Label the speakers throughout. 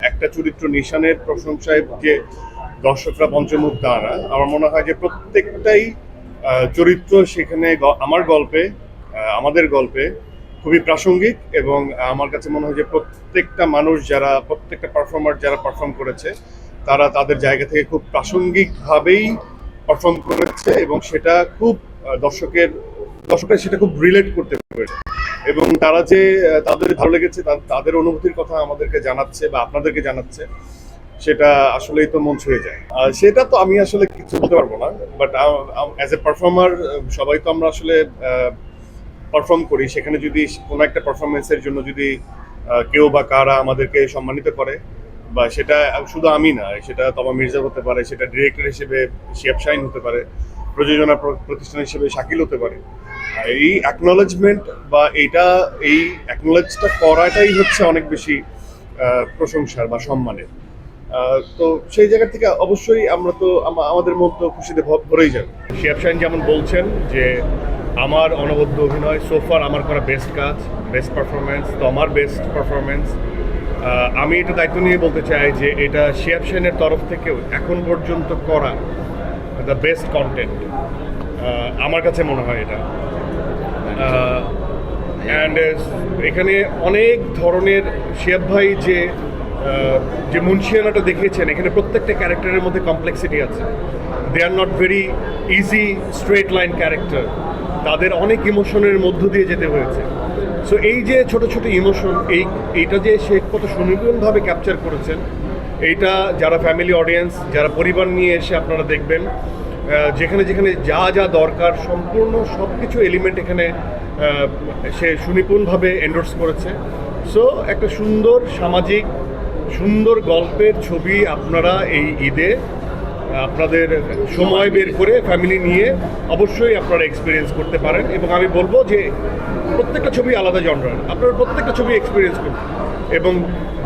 Speaker 1: একটা চরিত্র নিশানের প্রশংসায় যে দর্শকরা পঞ্চমুখ তা না। আমার মনে হয় যে প্রত্যেকটাই চরিত্র সেখানে আমার গল্পে, আমাদের গল্পে খুবই প্রাসঙ্গিক, এবং আমার কাছে মনে হয় যে প্রত্যেকটা মানুষ যারা, প্রত্যেকটা পারফর্মার যারা পারফর্ম করেছে তারা তাদের জায়গা থেকে খুব প্রাসঙ্গিকভাবেই পারফর্ম করেছে, এবং সেটা খুব দর্শকরা সেটা খুব রিলেট করতে পেরেছে, এবং তারা যে তাদের ভালো লেগেছে তাদের অনুভূতির কথা আমাদেরকে জানাচ্ছে বা আপনাদেরকে জানাচ্ছে, সেটা আসলেই তো মন ছুঁয়ে যায়। সেটা তো আমি আসলে কিছু বলতে পারবো না, বাট অ্যাজ এ পারফর্মার সবাই তো আমরা আসলে পারফর্ম করি, সেখানে যদি কোনো একটা পারফরমেন্সের জন্য যদি কেউ বা কারা আমাদেরকে সম্মানিত করে, বা সেটা শুধু আমি না, সেটা তমা মির্জা হতে পারে, সেটা ডিরেক্টর হিসেবে শিয়াব শাহিন হতে পারে, প্রযোজনা প্রতিষ্ঠান হিসেবে শাকিল হতে পারে, এই অ্যাকনোলেজমেন্ট বা এই অ্যাকনোলেজটা করাটাই হচ্ছে অনেক বেশি প্রশংসার বা সম্মানের। তো সেই জায়গা থেকে অবশ্যই আমরা তো আমাদের মন তো খুশিতে ভরেই যাবে। শিয়াব শাহিন যেমন বলছেন যে আমার অনবদ্য অভিনয় সোফার আমার করা বেস্ট কাজ, বেস্ট পারফরমেন্স, তো আমার বেস্ট পারফরমেন্স। আমি এটা দায়িত্ব নিয়ে বলতে চাই যে এটা শিয়াব শাহিনের তরফ থেকেও এখন পর্যন্ত করা দ্য বেস্ট কন্টেন্ট আমার কাছে মনে হয় এটা। অ্যান্ড এখানে অনেক ধরনের শিয়াব ভাই যে মুন্সিয়ানাটা দেখিয়েছেন, এখানে প্রত্যেকটা ক্যারেক্টারের মধ্যে কমপ্লেক্সিটি আছে। They are not very easy straight line character, তাদের অনেক ইমোশনের মধ্য দিয়ে যেতে হয়েছে। সো এই যে ছোট ছোট ইমোশন, এইটা যে সে কত সুনিপুণভাবে ক্যাপচার করেছেন, এইটা যারা ফ্যামিলি অডিয়েন্স, যারা পরিবার নিয়ে এসে আপনারা দেখবেন, যেখানে যেখানে যা যা দরকার সম্পূর্ণ সব কিছু এলিমেন্ট এখানে সে সুনিপুণভাবে এন্ডোর্স করেছে। সো একটা সুন্দর সামাজিক সুন্দর গল্পের ছবি আপনারা এই ঈদে আপনাদের সময় বের করে ফ্যামিলি নিয়ে অবশ্যই আপনারা এক্সপিরিয়েন্স করতে পারেন, এবং আমি বলবো যে প্রত্যেকটা ছবি আলাদা জনরার, আপনারা প্রত্যেকটা ছবি এক্সপিরিয়েন্স করুন এবং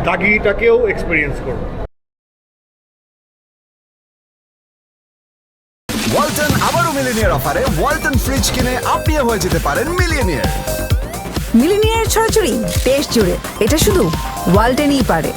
Speaker 1: দাগিটাকেও এক্সপিরিয়েন্স করুন।
Speaker 2: ওয়ালটন আবারও মিলিনিয়ার অফারে ওয়ালটন ফ্রিজ কিনে আপনিও হয়ে যেতে পারেন মিলিয়নিয়ার।
Speaker 3: মিলিনিয়ার ছড়াছড়ি দেশ জুড়ে, এটা শুধু ওয়ালটেনই পারে।